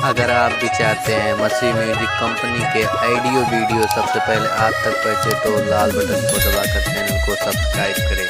अगर आप भी चाहते हैं मसी म्यूजिक कंपनी के ऑडियो वीडियो सबसे पहले आप तक पहुंचे तो लाल बटन को दबाकर चैनल को सब्सक्राइब करें।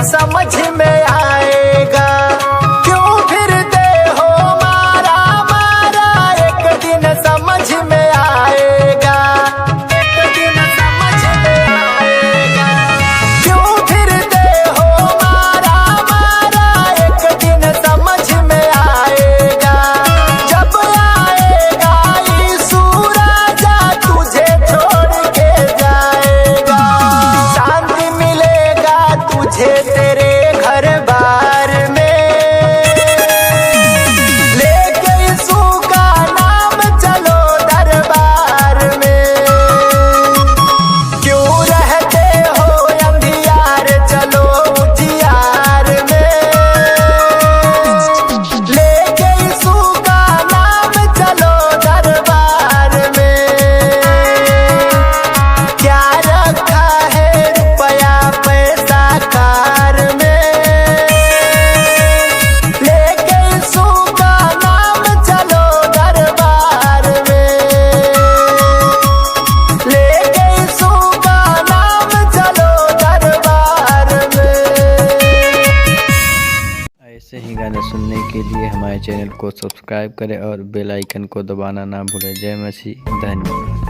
समझ में आएगा क्यों फिरते हो मारा मारा, एक दिन समझ में आएगा, एक दिन समझ में आएगा। क्यों फिरते हो मारा मारा, एक दिन समझ में आएगा। जब आएगा यीशु राजा तुझे छोड़ के जाएगा, शांति मिलेगा तुझे तेरे घर बार में। लेके यीशु का नाम चलो दरबार में। क्यों रहते हो अंधियार, चलो उजियार में। लेके यीशु का नाम चलो दरबार में। क्या रखा है रुपया पैसा कार में, लेके यीशु का नाम चलो दरबार में। लेके यीशु का नाम चलो दरबार में। ऐसे ही गाने सुनने के लिए हमारे चैनल को सब्सक्राइब करें और बेल आइकन को दबाना ना भूलें। जय मसीह, धन्यवाद।